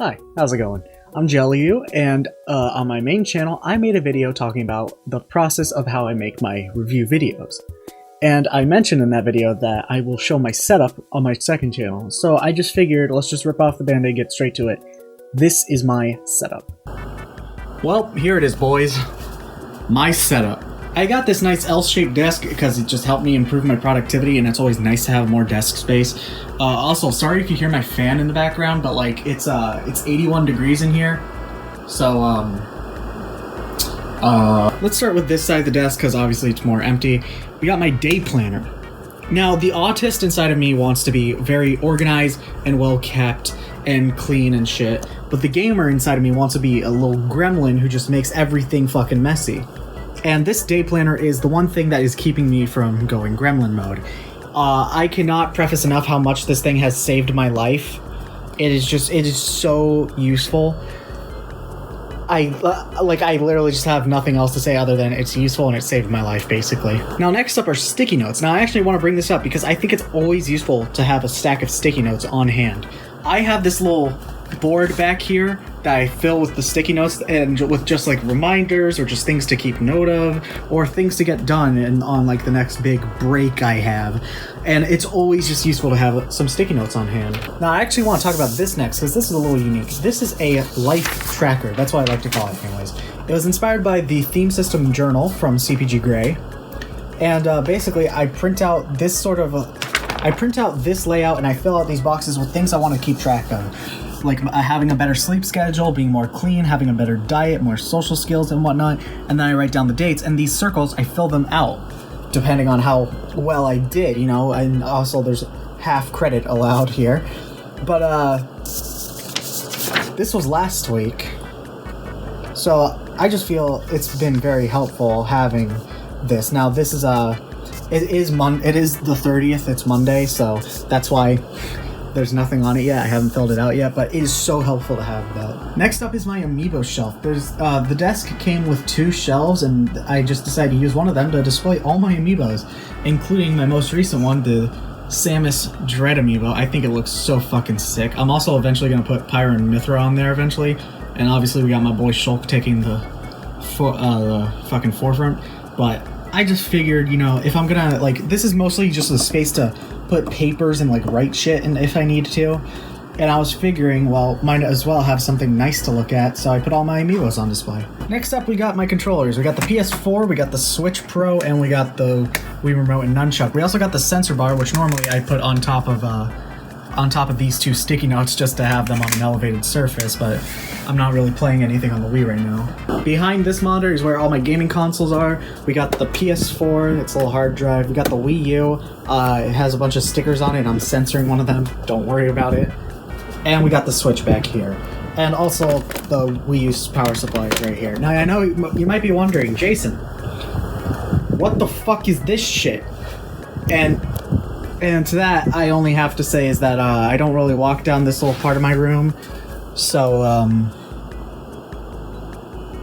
Hi, how's it going? I'm JellyU, and on my main channel, I made a video talking about the process of how I make my review videos. And I mentioned in that video that I will show my setup on my second channel, so I just figured let's just rip off the band-aid and get straight to it. This is my setup. Well, here it is, boys. My setup. I got this nice L-shaped desk because it just helped me improve my productivity, and it's always nice to have more desk space. Also, sorry if you hear my fan in the background, but like it's 81 degrees in here. So let's start with this side of the desk because obviously it's more empty. We got my day planner. Now, the autist inside of me wants to be very organized and well kept and clean and shit, but the gamer inside of me wants to be a little gremlin who just makes everything fucking messy. And this day planner is the one thing that is keeping me from going gremlin mode. I cannot preface enough how much this thing has saved my life. It is so useful. I literally just have nothing else to say other than it's useful and it saved my life, basically. Now, next up are sticky notes. Now, I actually want to bring this up because I think it's always useful to have a stack of sticky notes on hand. I have this little board back here that I fill with the sticky notes and with just like reminders or just things to keep note of or things to get done and on like the next big break I have. And it's always just useful to have some sticky notes on hand. Now, I actually want to talk about this next because this is a little unique. This is a life tracker. That's what I like to call it anyways. It was inspired by the Theme System Journal from CPG Grey. And basically I print out this layout and I fill out these boxes with things I want to keep track of. Like having a better sleep schedule, being more clean, having a better diet, more social skills and whatnot, and then I write down the dates, and these circles, I fill them out, depending on how well I did, you know, and also there's half credit allowed here. But, this was last week, so I just feel it's been very helpful having this. Now, this is, it is the 30th, it's Monday, so that's why there's nothing on it yet. I haven't filled it out yet, but it is so helpful to have that. Next up is my amiibo shelf. There's the desk came with 2 shelves, and I just decided to use one of them to display all my amiibos, including my most recent one, the Samus Dread amiibo. I think it looks so fucking sick. I'm also eventually going to put Pyra and Mithra on there eventually, and obviously we got my boy Shulk taking the fucking forefront, but I just figured, you know, if I'm gonna, like, this is mostly just a space to put papers and, like, write shit in if I need to. And I was figuring, well, might as well have something nice to look at, so I put all my amiibos on display. Next up, we got my controllers. We got the PS4, we got the Switch Pro, and we got the Wii Remote and Nunchuck. We also got the sensor bar, which normally I put on top of these 2 sticky notes just to have them on an elevated surface, but I'm not really playing anything on the Wii right now. Behind this monitor is where all my gaming consoles are. We got the PS4, it's a little hard drive. We got the Wii U, it has a bunch of stickers on it, and I'm censoring one of them, don't worry about it. And we got the Switch back here. And also the Wii U's power supply right here. Now, I know you might be wondering, Jason, what the fuck is this shit? And to that, I only have to say is that I don't really walk down this little part of my room, so,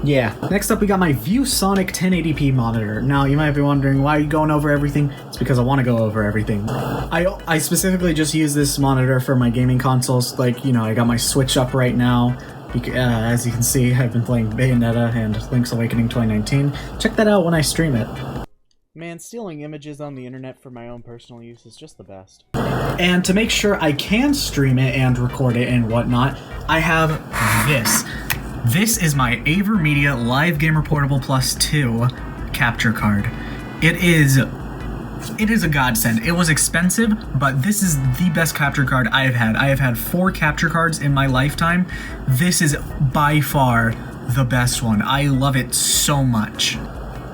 yeah. Next up, we got my ViewSonic 1080p monitor. Now, you might be wondering, why are you going over everything? It's because I want to go over everything. I specifically just use this monitor for my gaming consoles. Like, you know, I got my Switch up right now. As you can see, I've been playing Bayonetta and Link's Awakening 2019. Check that out when I stream it. Man, stealing images on the internet for my own personal use is just the best. And to make sure I can stream it and record it and whatnot, I have this. This is my AverMedia Live Gamer Portable Plus 2 capture card. It is a godsend. It was expensive, but this is the best capture card I have had. I have had 4 capture cards in my lifetime. This is by far the best one. I love it so much.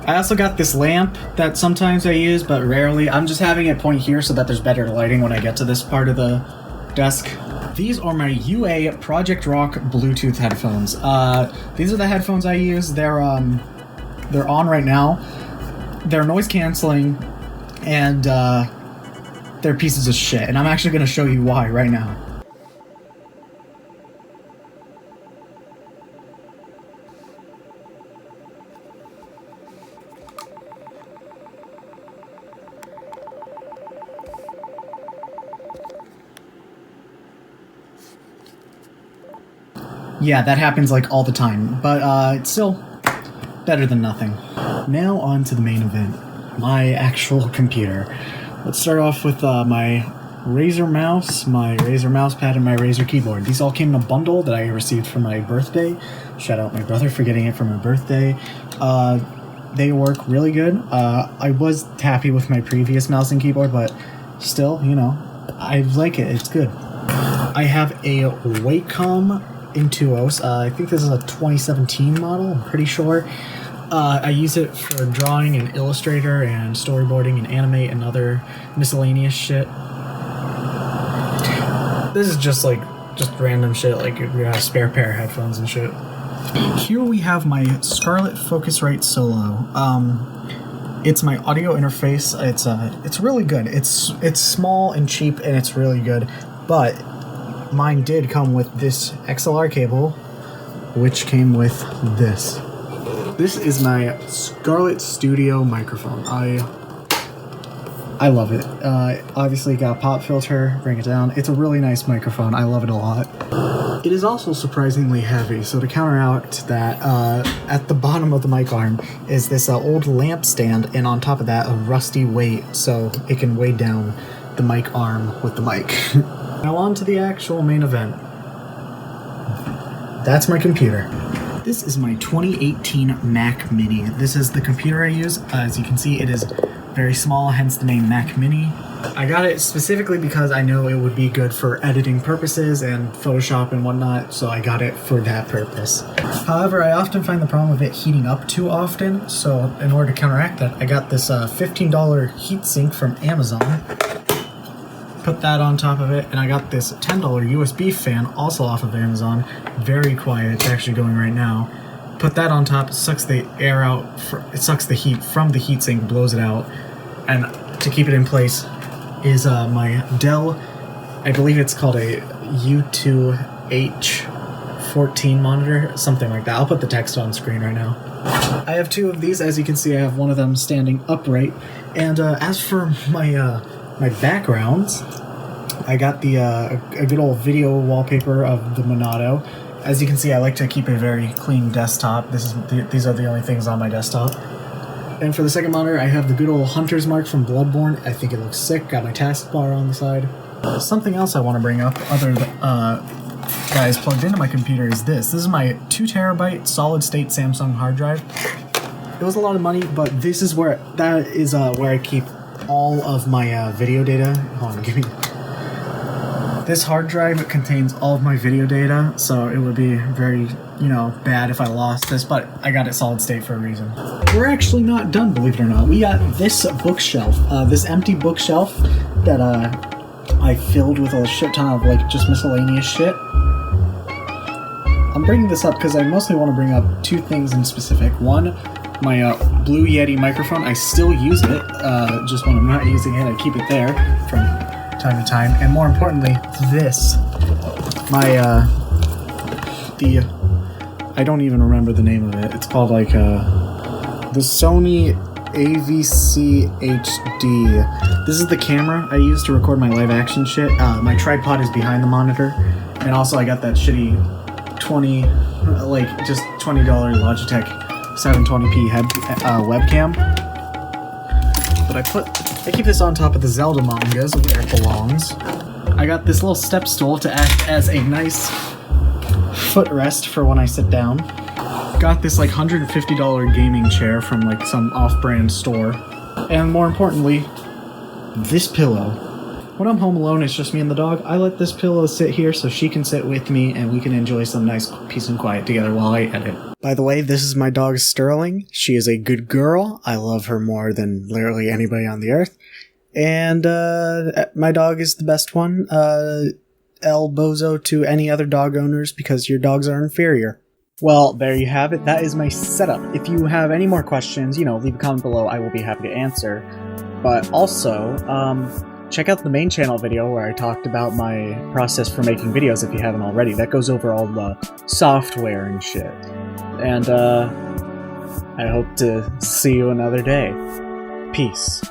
I also got this lamp that sometimes I use, but rarely. I'm just having it point here so that there's better lighting when I get to this part of the desk. These are my UA Project Rock Bluetooth headphones. These are the headphones I use. They're on right now. They're noise canceling, and they're pieces of shit. And I'm actually going to show you why right now. Yeah, that happens like all the time, but it's still better than nothing. Now on to the main event, my actual computer. Let's start off with my Razer mouse, my Razer mouse pad, and my Razer keyboard. These all came in a bundle that I received for my birthday. Shout out my brother for getting it for my birthday. They work really good. I was happy with my previous mouse and keyboard, but still, you know, I like it. It's good. I have a Wacom Intuos. I think this is a 2017 model, I'm pretty sure. I use it for drawing in Illustrator and storyboarding and Animate and other miscellaneous shit. This is just random shit, like if you have a spare pair of headphones and shit. Here we have my Scarlett Focusrite Solo. It's my audio interface. It's really good. It's small and cheap and it's really good, but mine did come with this XLR cable, which came with this. This is my Scarlett Studio microphone. I love it. Obviously got a pop filter, bring it down. It's a really nice microphone. I love it a lot. It is also surprisingly heavy, so to counteract that, at the bottom of the mic arm is this old lamp stand, and on top of that a rusty weight, so it can weigh down the mic arm with the mic. Now on to the actual main event. That's my computer. This is my 2018 Mac Mini. This is the computer I use. As you can see, it is very small, hence the name Mac Mini. I got it specifically because I know it would be good for editing purposes and Photoshop and whatnot, so I got it for that purpose. However, I often find the problem of it heating up too often, so in order to counteract that, I got this $15 heatsink from Amazon. Put that on top of it, and I got this $10 USB fan also off of Amazon. Very quiet, it's actually going right now. Put that on top, it sucks the air out, it sucks the heat from the heatsink, blows it out. And to keep it in place is my Dell, I believe it's called a U2H14 monitor, something like that. I'll put the text on screen right now. I have two of these. As you can see, I have one of them standing upright. And as for my my backgrounds, I got the a good old video wallpaper of the Monado. As you can see, I like to keep a very clean desktop. These are the only things on my desktop. And for the second monitor, I have the good old Hunter's Mark from Bloodborne. I think it looks sick. Got my taskbar on the side. Something else I want to bring up, other guys plugged into my computer, is this. This is my 2 terabyte solid state Samsung hard drive. It was a lot of money, but this is where where I keep all of my video data. Hold on, give me. This hard drive contains all of my video data, so it would be very, bad if I lost this, but I got it solid state for a reason. We're actually not done, believe it or not. We got this bookshelf, this empty bookshelf that I filled with a shit ton of just miscellaneous shit. I'm bringing this up because I mostly want to bring up 2 things in specific. One, my Blue Yeti microphone. I still use it, just when I'm not using it, I keep it there from time to time. And more importantly, this, my I don't even remember the name of it. It's called the Sony AVC HD. This is the camera I use to record my live action shit. My tripod is behind the monitor, and also I got that shitty $20 Logitech 720p webcam. But I keep this on top of the Zelda mangas where it belongs. I got this little step stool to act as a nice footrest for when I sit down. Got this $150 gaming chair from some off-brand store. And more importantly, this pillow. When I'm home alone, it's just me and the dog. I let this pillow sit here so she can sit with me and we can enjoy some nice peace and quiet together while I edit. By the way, this is my dog Sterling. She is a good girl. I love her more than literally anybody on the earth. And my dog is the best one. El Bozo to any other dog owners because your dogs are inferior. Well, there you have it. That is my setup. If you have any more questions, leave a comment below. I will be happy to answer. But also, check out the main channel video where I talked about my process for making videos if you haven't already. That goes over all the software and shit. And I hope to see you another day. Peace.